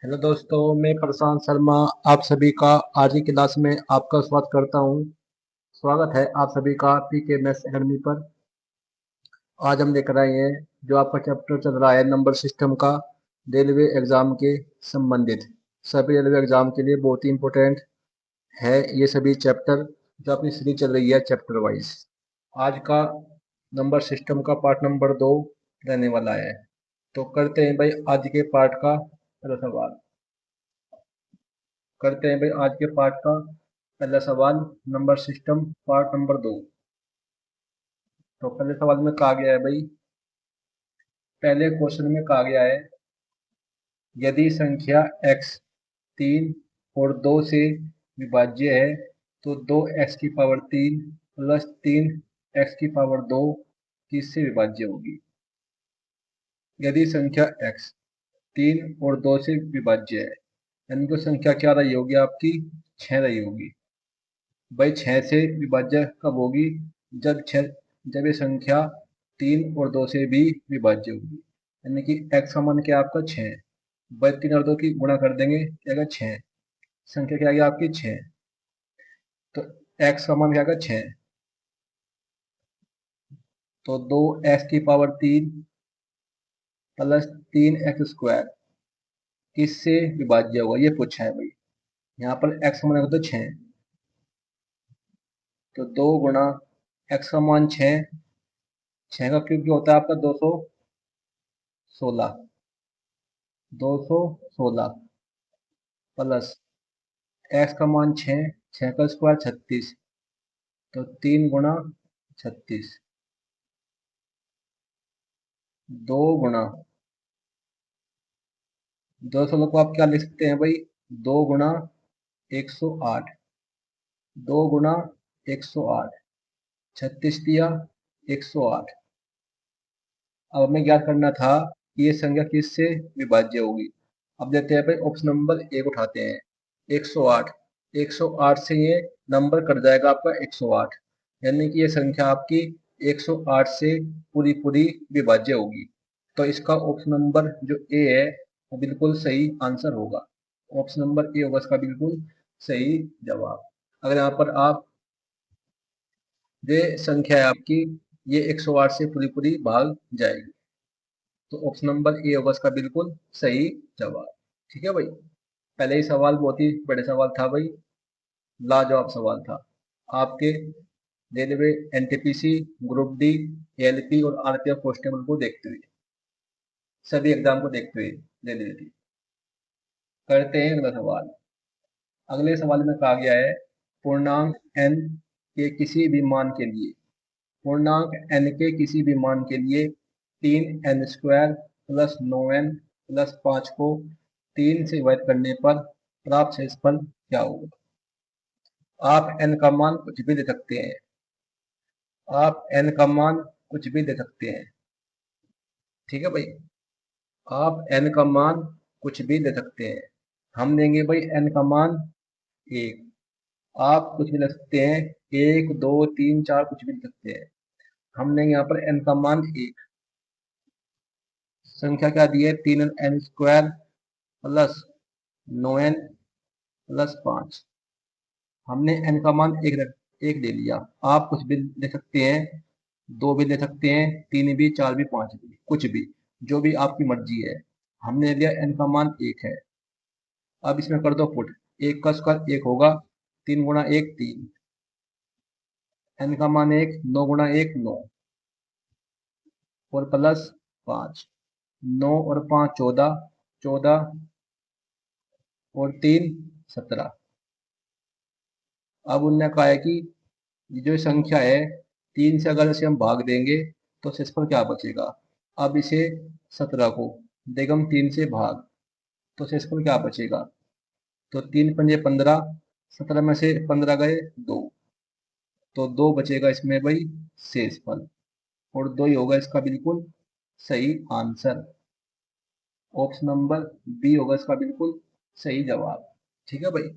Hello दोस्तों, मैं प्रशांत शर्मा आप सभी का आज की क्लास में आपका स्वागत करता हूं। स्वागत है आप सभी का पीके मैथ्स एकेडमी पर। आज हम लेकर आए हैं जो आपका चैप्टर चल रहा है नंबर सिस्टम का, रेलवे एग्जाम के संबंधित। सभी रेलवे एग्जाम के लिए बहुत ही इम्पोर्टेंट है ये सभी चैप्टर जो अपनी सीरीज चल रही है चैप्टर वाइज। आज का नंबर सिस्टम का पार्ट नंबर 2 रहने वाला है। तो करते हैं भाई आज के पार्ट का पहला सवाल। करते हैं भाई आज के पार्ट का पहला सवाल, नंबर सिस्टम पार्ट नंबर 2। तो पहले सवाल में कहा गया है भाई, पहले क्वेश्चन में कहा गया है यदि संख्या x 3 और 2 से विभाज्य है तो 2x की पावर 3 प्लस 3x की पावर 2 किससे विभाज्य होगी। यदि संख्या x 3 और 2 से विभाज्य है यानी तो संख्या क्या रही होगी आपकी, 6 रही होगी। भाई 6 से विभाज्य कब होगी, जब ये संख्या 3 और 2 से भी विभाज्य होगी। यानी कि x का मान क्या है आपका 6। भाई 3 और 2 की गुणा कर देंगे क्या आएगा 6। संख्या क्या आ गई आपकी 6। तो x का मान क्या आएगा 6। तो 2x की पावर 3 प्लस 3x² किससे विभाज्य होगा ये पूछा है भाई। यहाँ पर x का मान होगा तो 6। तो 2 गुणा x का मान 6, 6 का क्यूब जो होता है आपका 216, 216 प्लस एक्स का मान 6, 6 का स्क्वायर 36। तो 3 गुणा 36, 2 गुणा 216 को आप क्या लिख सकते हैं भाई, 2 गुणा 108, 2 गुणा 108, 36 दिया 108। अब हमें ज्ञात करना था कि ये संख्या किससे विभाज्य होगी। अब देते हैं भाई ऑप्शन नंबर 1 उठाते हैं, 108। 108 से ये नंबर कट जाएगा आपका 108, यानी कि ये संख्या आपकी 108 से पूरी पूरी विभाज्य होगी। तो इसका ऑप्शन नंबर जो ए है वो बिल्कुल सही आंसर होगा। ऑप्शन नंबर ए होगा इसका बिल्कुल सही जवाब। अगर यहाँ पर आप ये संख्या है आपकी, ये 108 से पूरी पूरी भाग जाएगी। तो ऑप्शन नंबर ए होगा इसका बिल्कुल सही जवाब। ठीक है भाई, पहले ही सवाल बहुत ही बड़े सवाल था भाई, लाजवाब सवाल था आपके railway NTPC group D LP और आरपीएफ कांस्टेबल को देखते हुए, सभी एग्जाम को देखते हुए रेलवे की। करते हैं अगला सवाल। अगले सवाल में कहा गया है पूर्णांक एन के किसी भी मान के लिए, पूर्णांक एन के किसी भी मान के लिए 3n² प्लस 9n प्लस 5 को 3 से विभाजित करने पर प्राप्त शेषफल क्या होगा। आप n का मान कुछ भी दे सकते हैं, आप n का मान कुछ भी दे सकते हैं। ठीक है भाई, आप n का मान कुछ भी दे सकते हैं। हम देंगे भाई n का मान 1। आप कुछ भी दे सकते हैं, 1 2 3 4 कुछ भी दे सकते हैं। हम देंगे यहाँ पर n का मान 1। संख्या क्या दी है, 3n² प्लस 9n प्लस 5। हमने n का मान एक ले लिया। आप कुछ भी ले सकते हैं, 2 भी ले सकते हैं, 3 भी, 4 भी, 5 भी, कुछ भी, जो भी आपकी मर्जी है। हमने लिया n का मान 1 है। अब इसमें कर दो पुट, 1 का स्क्वायर 1 होगा, 3 गुणा 1 3, n का मान 1, 9 गुणा 1 9 और प्लस 5, 9 और 5 14, 14 और 3 17। अब उनने कहा है कि ये जो संख्या है 3 से अगर इसे हम भाग देंगे तो शेषफल क्या बचेगा। अब इसे 17 को देंगे हम 3 से भाग तो शेषफल क्या बचेगा। तो 3 पंजे 15, 17 में से 15 गए 2, तो 2 बचेगा इसमें भाई शेषफल, और 2 ही होगा इसका बिल्कुल सही आंसर। ऑप्शन नंबर बी होगा इसका बिल्कुल सही जवाब। ठीक है भाई,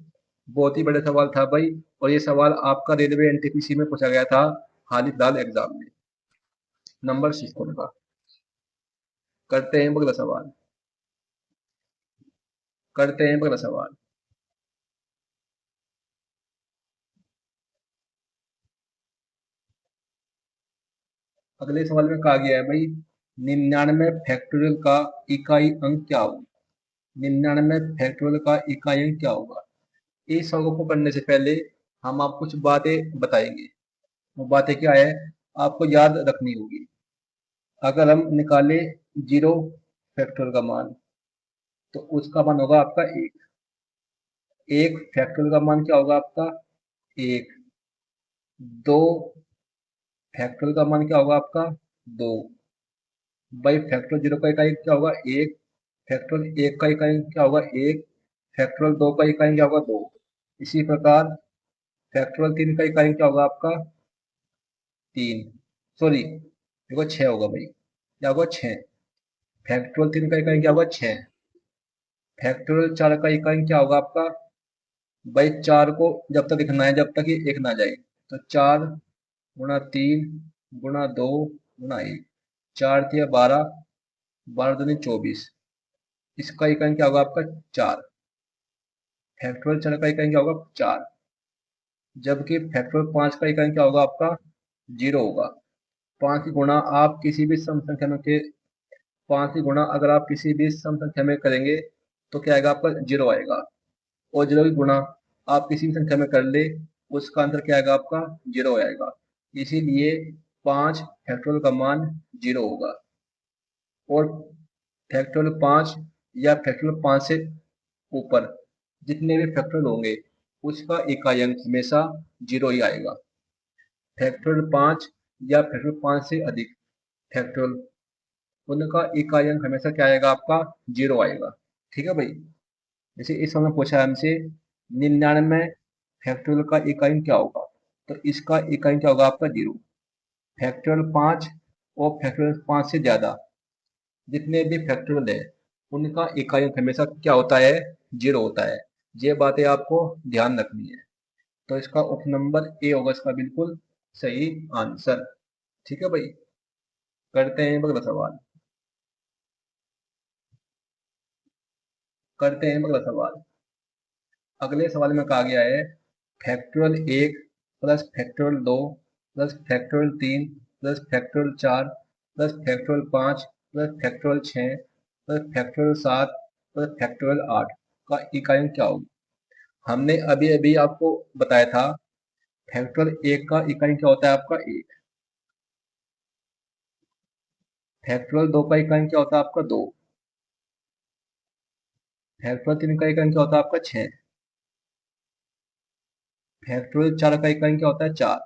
बहुत ही बड़ा सवाल था भाई, और ये सवाल आपका रेलवे एनटीपीसी में पूछा गया था हाल ही फिलहाल एग्जाम में, नंबर सिस्टम का। करते हैं अगला सवाल। करते हैं अगला सवाल। अगले सवाल में कहा गया है भाई 99 फैक्टोरियल का इकाई अंक क्या होगा। 99 फैक्टोरियल का इकाई अंक क्या होगा। इस सवाल को करने से पहले हम आपको कुछ बातें बताएंगे। वो बातें क्या है आपको याद रखनी होगी। अगर हम निकाले 0 फैक्टोरियल का मान तो उसका मान होगा आपका 1। 1 फैक्टोरियल का मान क्या होगा आपका 1। 2 फैक्टोरियल का मान क्या होगा आपका 2। बाई फैक्टोरियल 0 का इकाई क्या होगा 1। फैक्टोरियल 1 का इकाई क्या होगा 1। फैक्टोरियल 2 का इकाई क्या होगा 2। इसी प्रकार फैक्टोरियल 3 का इकाई क्या होगा आपका 3। सॉरी देखो 6 होगा भाई, क्या होगा 6। फैक्टोरियल 3 का इकाई क्या होगा 6। फैक्टोरियल 4 का इकाई क्या होगा आपका भाई 4 को जब तक लिखना है जब तक ये 1 ना जाए। तो 4 गुणा 3 गुणा 2 गुणा 1। 4 तिया 12, 12 दूनी 24। इसका इकाई क्या होगा आपका 4। फैक्टोरियल 4 का इकाई क्या होगा 4। जबकि फैक्टोरियल 5 का इकाई क्या होगा आपका 0 होगा। 5 की गुणा आप किसी भी सम संख्या में के 5 की गुणा अगर आप किसी भी सम संख्या में करेंगे तो क्या आएगा आपका 0 आएगा। और 0 की गुणा आप किसी भी संख्या में कर ले उसका आंसर क्या आएगा आपका 0 आएगा। इसीलिए 5 फैक्टोरियल का मान 0 होगा। और फैक्टोरियल 5 या फैक्टोरियल 5 से ऊपर जितने भी फैक्टोरियल होंगे उसका इकाई अंक हमेशा 0 ही आएगा। फैक्टोरियल 5 या फैक्टोरियल 5 से अधिक फैक्टोरियल उनका इकाई अंक हमेशा क्या आएगा आपका 0 आएगा। ठीक है भाई। जैसे इस समय पूछा है हमसे 99 फैक्टोरियल का इकाई अंक क्या होगा तो इसका इकाई अंक क्या होगा आपका 0। फैक्टोरियल 5 और फैक्टोरियल 5 से ज्यादा जितने भी फैक्टोरियल है उनका इकाई अंक हमेशा क्या होता है 0 होता है। ये बातें आपको ध्यान रखनी है। तो इसका ऑप्शन नंबर ए होगा इसका बिल्कुल सही आंसर। ठीक है भाई। करते हैं अगला सवाल। करते हैं अगला सवाल। अगले सवाल में कहा गया है factorial 1 plus factorial 2 plus factorial 3 plus factorial 4 plus factorial 5 plus factorial 6 plus factorial 7 plus factorial 8 का इकाई अंक क्या होगा। हमने अभी अभी आपको बताया था फैक्टोरियल 1 का इकाई क्या होता है आपका 1। फैक्टोरियल 2 का इकाई क्या होता है आपका 2। फैक्टोरियल 3 का इकाई क्या होता है आपका 6। फैक्टोरियल 4 का इकाई क्या होता है 4।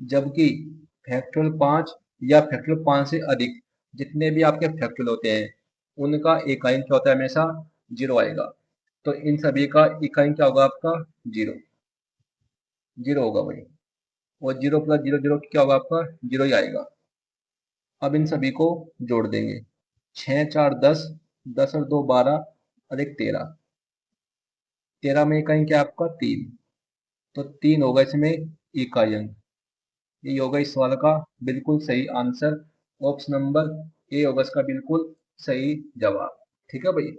जबकि फैक्टोरियल 5 या फैक्टोरियल 5 से अधिक जितने भी आपके फैक्टोरियल होते हैं उनका इकाई क्या होता है हमेशा 0 आएगा। तो इन सभी का इकाई क्या होगा आपका 0। 0 होगा भाई। और 0 प्लस 0 0 क्या होगा आपका 0 ही आएगा। अब इन सभी को जोड़ देंगे 6 4 10, 10 और 2 12 और 1 13। 13 में इकाई क्या आपका 3। तो 3 होगा इसमें इकाई अंक। ये होगा इस सवाल का बिल्कुल सही आंसर। ऑप्शन नंबर ए होगा इसका बिल्कुल सही जवाब। ठीक है भाई।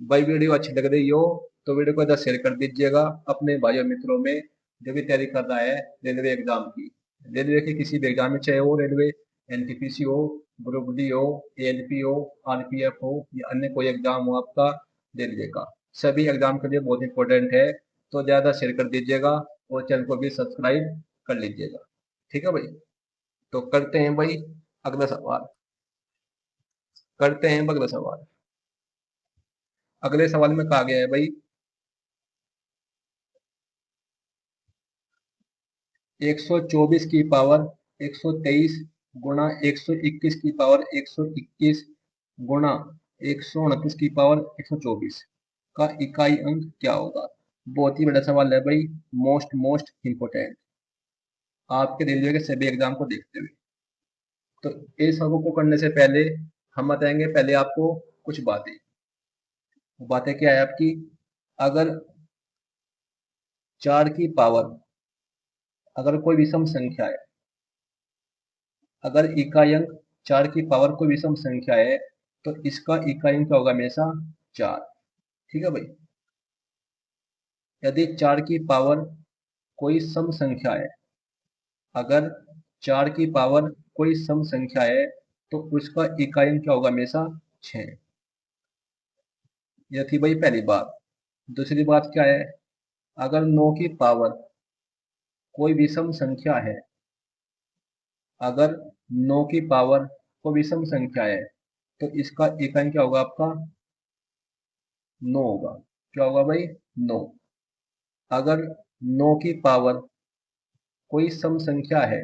भाई वीडियो अच्छी लग रही हो तो वीडियो को इधर शेयर कर दीजिएगा अपने भाइयों मित्रों में जो भी तैयारी कर रहा है रेलवे एग्जाम की। रेलवे के किसी भी एग्जाम में चाहे वो रेलवे एनटीपीसी हो, ग्रुप डी हो, एएलपी हो, आरपीएफ हो या अन्य कोई एग्जाम हो आपका रेलवे का, सभी एग्जाम के लिए बहुत इंपॉर्टेंट है। तो ज़्यादा शेयर कर दीजिएगा और चैनल को भी सब्सक्राइब कर लीजिएगा। ठीक है भाई। तो करते हैं भाई अगला सवाल। करते हैं अगला सवाल। अगले सवाल में कहा गया है भाई 124 की पावर 123 गुणा 121 की पावर 121 गुणा 129 की पावर 124 का इकाई अंक क्या होगा। बहुत ही बड़ा सवाल है भाई। मोस्ट मोस्ट इम्पोर्टेंट आपके रेलवे के सभी एग्जाम को देखते हुए। तो इस सबको को करने से पहले हम बताएंगे पहले आपको कुछ बातें। वो बातें क्या है आपकी। अगर 4 की पावर अगर कोई विषम संख्या है, अगर इकाई अंक 4 की पावर कोई विषम संख्या है तो इसका इकाई अंक क्या होगा हमेशा 4। ठीक है भाई। यदि 4 की पावर कोई सम संख्या है, अगर 4 की पावर कोई सम संख्या है तो उसका इकाई अंक क्या होगा? हमेशा 6। यह थी भाई पहली बात। दूसरी बात क्या है? अगर 9 की पावर कोई विषम संख्या है, अगर 9 की पावर कोई विषम संख्या है तो इसका इकाई अंक क्या होगा? आपका 9 होगा। क्या होगा भाई? 9। अगर 9 की पावर कोई सम संख्या है,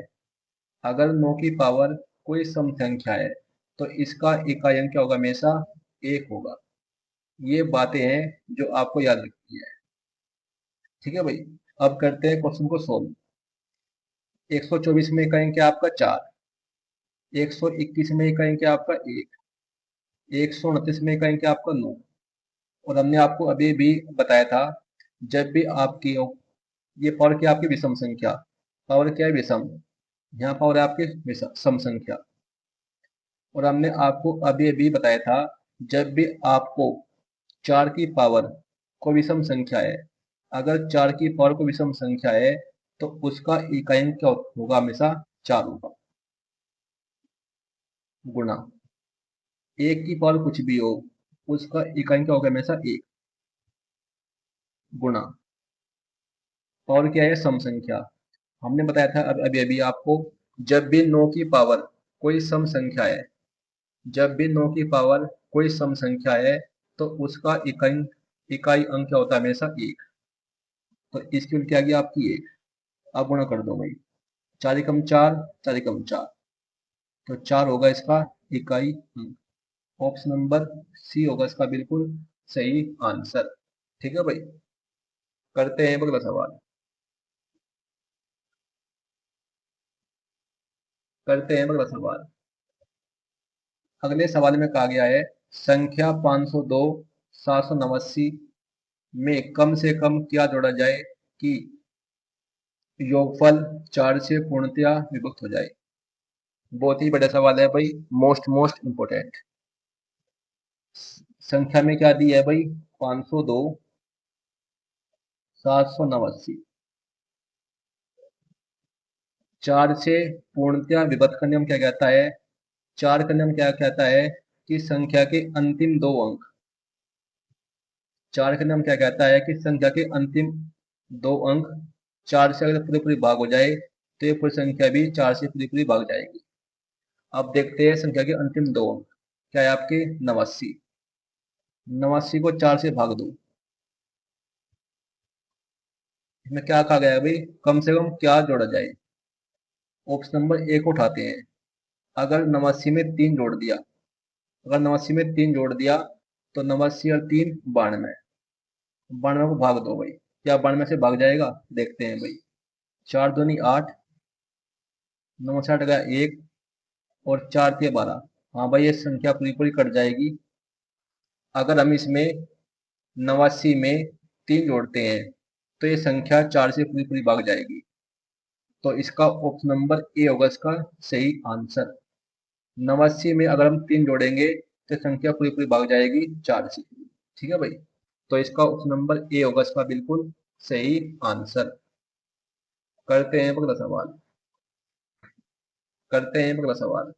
अगर 9 की पावर कोई सम संख्या है तो इसका इकाई अंक क्या होगा? हमेशा 1 होगा। ये बातें हैं जो आपको याद रखनी है। ठीक है भाई। अब करते हैं क्वेश्चन को सोल्व। 124 में इकाई अंक क्या आपका? 4। 121 में इकाई अंक क्या आपका? 1। 129 में इकाई अंक क्या आपका? 9। और हमने आपको अभी भी बताया था, जब भी आपकी ये पावर क्या आपकी विषम संख्या, पावर क्या है? विषम। यहाँ पावर है आपकी सम संख्या। और हमने आपको अभी अभी बताया था, जब भी आपको 4 की पावर को विषम संख्या है, अगर 4 की पावर को विषम संख्या है तो उसका इकाई अंक क्या होगा? हमेशा 4 होगा। गुणा 1 की पावर कुछ भी हो, उसका इकाई अंक क्या होगा? हमेशा 1। गुणा पावर क्या है? सम संख्या। हमने बताया था अभी अभी आपको, जब भी 9 की पावर कोई सम संख्या है, जब भी 9 की पावर कोई सम संख्या है तो उसका इकाई अंक क्या होता है? हमेशा 1। तो इसकी उल्टी आ गई आपकी 1। अब गुणा कर दो भाई। 4 एकम 4, 4 एकम 4, तो 4 होगा इसका इकाई अंक। ऑप्शन नंबर सी होगा इसका बिल्कुल सही आंसर। ठीक है भाई। करते हैं अगला सवाल। करते हैं अगला सवाल। अगले सवाल में कहा गया है, संख्या 502 789 में कम से कम क्या जोड़ा जाए कि योगफल 4 से पूर्णतया विभक्त हो जाए। बहुत ही बड़ा सवाल है भाई, मोस्ट मोस्ट इंपोर्टेंट। संख्या में क्या दी है भाई? 502 789। 4 से पूर्णतया विभक्त का नियम क्या कहता है? 4 का नियम क्या कहता है कि संख्या के अंतिम 2 अंक, 4 का नियम क्या कहता है कि संख्या के अंतिम 2 अंक 4 से अगर पूरी पूरी भाग हो जाए तो ये पूरी संख्या भी 4 से पूरी पूरी भाग जाएगी। अब देखते हैं संख्या के अंतिम 2 अंक क्या है आपके? 89। 89 को 4 से भाग दो। इसमें क्या कहा गया है भाई? कम से कम क्या जोड़ा जाए। ऑप्शन नंबर ए को उठाते हैं। अगर 89 में 3 जोड़ दिया, अगर 89 में 3 जोड़ दिया तो 89 और 3 92। 92 को भाग दो भाई। क्या 92 से भाग जाएगा? देखते हैं भाई। 4 दूनी 8, 9 से 8 गया 1 और 4 के 12। हाँ भाई, ये संख्या पूरी पूरी कट जाएगी। अगर हम इसमें 89 में 3 जोड़ते हैं तो ये संख्या 4 से पूरी पूरी भाग जाएगी। तो इसका ऑप्शन नंबर ए होगा इसका सही आंसर। 89 में अगर हम 3 जोड़ेंगे तो संख्या पूरी पूरी भाग जाएगी 4 से। ठीक है भाई। तो इसका ऑप्शन नंबर ए होगा इसका बिल्कुल सही आंसर। करते हैं अगला सवाल। करते हैं अगला सवाल।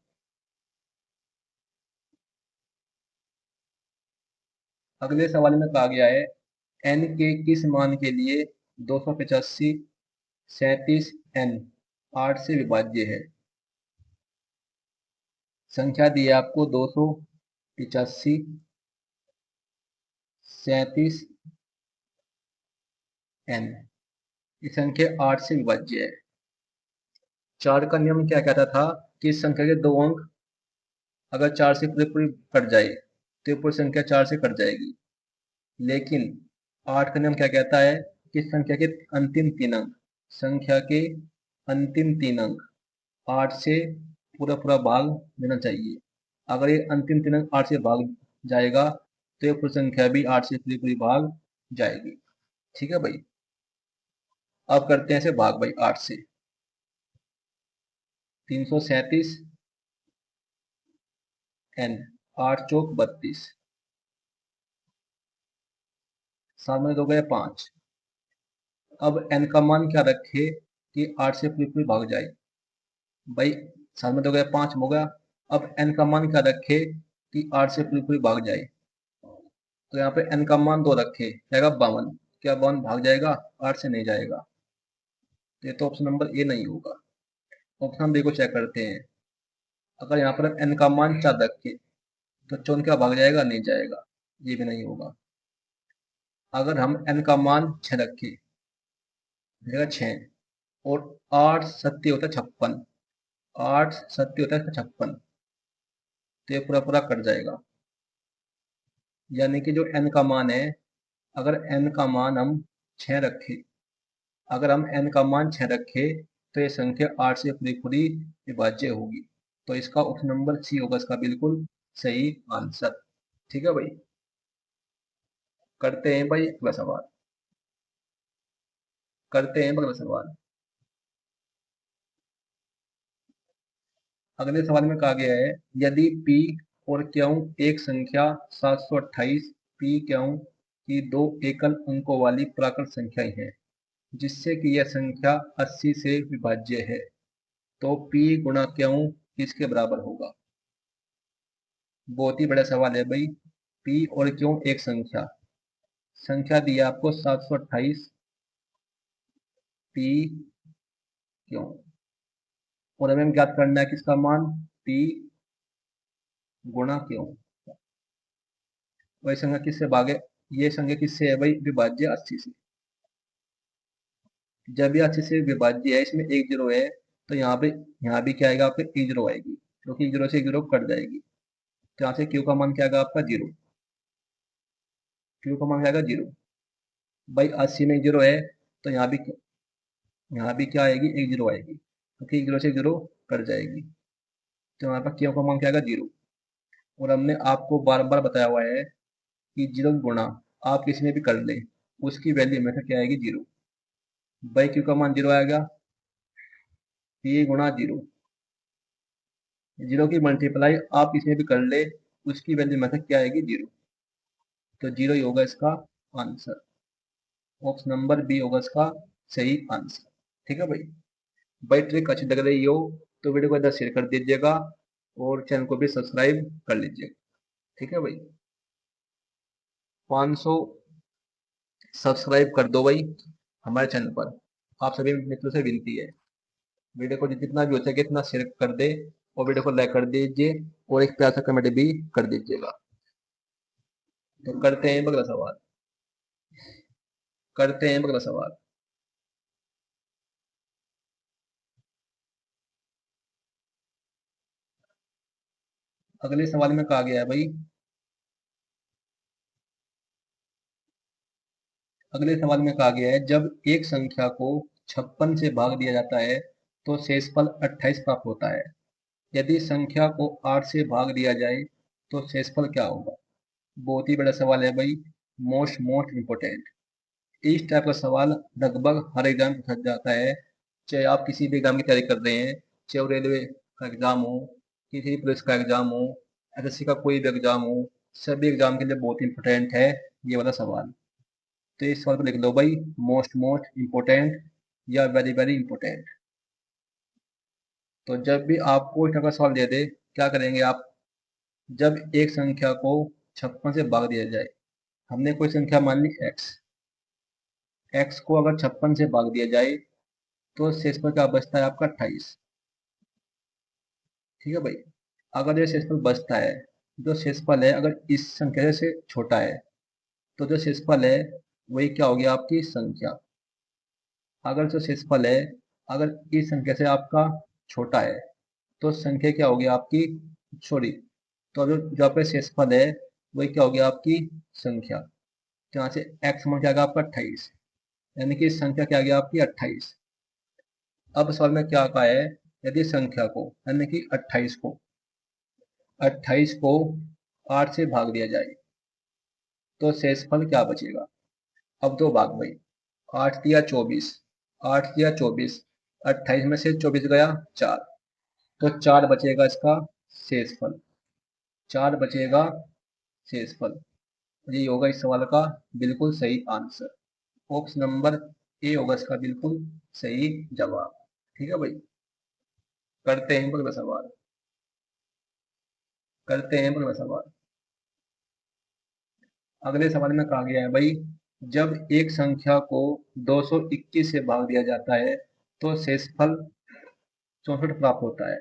अगले सवाल में कहा गया है, एन के किस मान के लिए 285 37 एन 8 से विभाज्य है। संख्या दी है आपको 285 37 एन। ये संख्या 8 से विभाज्य है। 4 का नियम क्या कहता था कि इस संख्या के 2 अंक अगर 4 से पूरी पूरी कट जाए तो ये पूरी संख्या 4 से कट जाएगी। लेकिन 8 का नियम क्या कहता है कि संख्या के अंतिम 3 अंक, संख्या के अंतिम 3 अंक 8 से पूरा पूरा भाग देना चाहिए। अगर ये अंतिम 3 अंक 8 से भाग जाएगा तो ये पूरी संख्या भी 8 से पूरी पूरी भाग जाएगी। ठीक है भाई। अब करते हैं इसे भाग भाई 8 से। 337 एन 8 चौक 32। 7 में 2 गए 5। अब n का मान क्या रखे कि 8 से पूरी पूरी भाग जाए। भाई 7 में 2 गए 5 हो गया। अब n का मान क्या रखे कि 8 से पूरी पूरी भाग जाए। तो यहाँ पे n का मान 2 रखे, जाएगा 52। क्या 52 भाग जाएगा? 8 से नहीं जाएगा। ये तो ऑप्शन नंबर ए नहीं होगा। ऑप्शन बी को चेक करते हैं। अगर यहाँ पर n का मान 4 रखे तो 4 क्या भाग जाएगा? नहीं जाएगा, ये भी नहीं होगा। अगर हम n का मान 6 रखे, जाएगा 6। और 8 सत्ती होता है 56, 8 सत्ती होता है 56, तो ये पूरा पूरा कट जाएगा। यानी कि जो n का मान है, अगर n का मान हम 6 रखे, अगर हम n का मान 6 रखे तो ये संख्या 8 से पूरी पूरी विभाज्य होगी। तो इसका ऑप्शन नंबर सी होगा इसका बिल्कुल सही आंसर। ठीक है भाई, करते हैं भाई अगला सवाल। करते हैं अगला सवाल। अगले सवाल में कहा गया है, यदि p और q एक संख्या 728 p q की दो एकल अंकों वाली प्राकृत संख्याएं हैं, जिससे कि यह संख्या 80 से विभाज्य है, तो p गुणा q किसके बराबर होगा? बहुत ही बड़ा सवाल है भाई। p और q एक संख्या, संख्या दी है आपको 728 p q, और हमें ज्ञात करना है किसका मान? p गुणा q। वही संख्या किससे भागे? ये संख्या किससे है भाई? विभाज्य 80 से। जब ये 80 से विभाज्य है, इसमें एक जीरो है, तो यहाँ भी क्या आएगा? आपके एक जीरो आएगी, क्योंकि जीरो से जीरो कट जाएगी। तो यहाँ से क्यू का मान क्या आएगा आपका? जीरो। क्यू का मान क्या आएगा? जीरो। भाई 80 में जीरो है, तो यहाँ भी क्या आएगी? एक जीरो आएगी, क्योंकि जीरो से जीरो कट जाएगी। तो हमारे पास क्यू का मान क्या आएगा? जीरो। और हमने आपको बार बार बताया हुआ है कि जीरो गुणा आप किसी में भी कर ले, उसकी वैल्यू हमेशा क्या आएगी? जीरो। भाई क्यू का मान जीरो आएगा, पी गुणा जीरो। जीरो की मल्टीप्लाई आप इसमें भी कर ले, उसकी वैल्यू में क्या आएगी? जीरो। तो जीरो ही होगा इसका आंसर। ऑप्शन नंबर बी होगा इसका सही आंसर। ठीक है भाई। भाई ट्रिक अच्छी लग रही हो तो वीडियो को इधर शेयर कर दीजिएगा, और चैनल को भी सब्सक्राइब कर लीजिएगा। ठीक है भाई, 500 सब्सक्राइब कर दो भाई हमारे चैनल पर। आप सभी मित्रों से विनती है, वीडियो को जितना भी हो सके इतना शेयर कर दे, और वीडियो को लाइक कर दीजिए, और एक प्यार सा कमेंट भी कर दीजिएगा। तो करते हैं अगला सवाल। करते हैं अगला सवाल। अगले सवाल में कहा गया है भाई, अगले सवाल में कहा गया है, जब एक संख्या को 56 से भाग दिया जाता है तो शेषफल 28 प्राप्त होता है। यदि संख्या को 8 से भाग दिया जाए तो शेषफल क्या होगा? बहुत ही बड़ा सवाल है भाई, मोस्ट मोस्ट इम्पोर्टेंट। इस टाइप का सवाल लगभग हर एग्जाम में पूछा जाता है, चाहे आप किसी भी एग्जाम की तैयारी कर रहे हैं, चाहे वो रेलवे का एग्जाम हो, किसी पुलिस का एग्जाम हो, एसएससी का कोई भी एग्जाम हो, सभी एग्जाम के लिए बहुत इंपॉर्टेंट है ये वाला सवाल। तो इस सवाल को लिख लो भाई, मोस्ट मोस्ट इम्पोर्टेंट या वेरी वेरी इंपॉर्टेंट। तो जब भी आपको इस तरह का सवाल दे दे, क्या करेंगे आप? जब एक संख्या को 56 से भाग दिया जाए, हमने कोई संख्या मान ली x, x को अगर 56 से भाग दिया जाए तो शेषफल क्या बचता है आपका? 28। ठीक है भाई। अगर ये शेषफल बचता है, जो शेषफल है अगर इस संख्या से छोटा है, तो जो शेषफल है वही क्या होगी? आपकी संख्या। अगर जो शेषफल है अगर इस संख्या से आपका छोटा है, तो संख्या क्या होगी आपकी? छोटी। तो जो आपका शेषफल है वही क्या होगी? आपकी संख्या। तो यहाँ से x मान क्या आ गया आपका? 28, यानी कि संख्या क्या आ गया आपकी? 28। अब सवाल में क्या कहा है, यदि संख्या को यानी कि 28 को 8 से भाग दिया जाए तो शेषफल क्या बचेगा? अब दो भाग भाई, 8 दिया 24, 8 दिया 24, 28 में से 24 गया 4, तो 4 बचेगा इसका शेषफल। 4 बचेगा शेषफल। ये होगा इस सवाल का बिल्कुल सही आंसर। ऑप्शन नंबर ए होगा इसका बिल्कुल सही जवाब। ठीक है भाई, करते हैं अगला सवाल, करते हैं अगला सवाल। अगले सवाल में कहा गया है भाई, जब एक संख्या को 221 से भाग दिया जाता है तो शेषफल 64 प्राप्त होता है।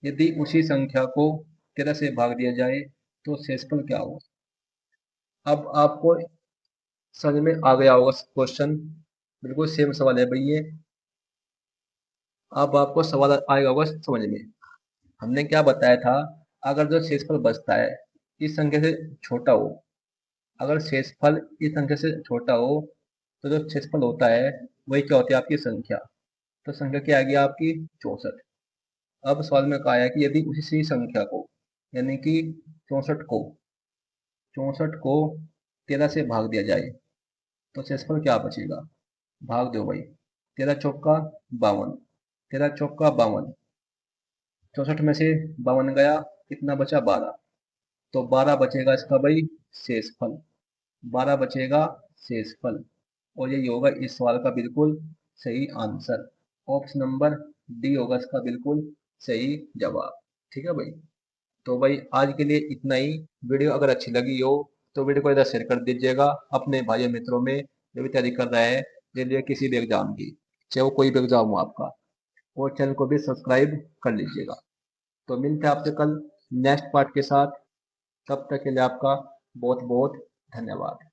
यदि उसी संख्या को 13 से भाग दिया जाए तो शेषफल क्या होगा? अब आपको समझ में आ गया होगा क्वेश्चन, बिल्कुल सेम सवाल है भाई ये। अब आपको सवाल आएगा होगा समझ में। हमने क्या बताया था, अगर जो शेषफल बचता है इस संख्या से छोटा हो, अगर शेषफल इस संख्या से छोटा हो तो जो शेषफल होता है वही क्या होती है, आपकी संख्या। तो संख्या क्या आ गई आपकी 64। अब सवाल में कहा है कि यदि उसी संख्या को, यानी कि 64 को 13 से भाग दिया जाए तो शेषफल क्या बचेगा? भाग दो भाई, 13 चौका 52, 13 चौका 52, 64 में से 52 गया, कितना बचा 12। तो 12 बचेगा इसका भाई शेषफल, 12 बचेगा शेषफल। और यही होगा इस सवाल का बिल्कुल सही आंसर। ऑप्शन नंबर डी होगा इसका बिल्कुल सही जवाब। ठीक है भाई, तो भाई आज के लिए इतना ही। वीडियो अगर अच्छी लगी हो तो वीडियो को इधर शेयर कर दीजिएगा अपने भाई मित्रों में जो भी तैयारी कर रहा है रेलवे किसी भी एग्जाम की, चाहे वो कोई भी एग्जाम हो आपका। और चैनल को भी सब्सक्राइब कर लीजिएगा। तो मिलते हैं आपसे कल नेक्स्ट पार्ट के साथ। तब तक के लिए आपका बहुत बहुत धन्यवाद।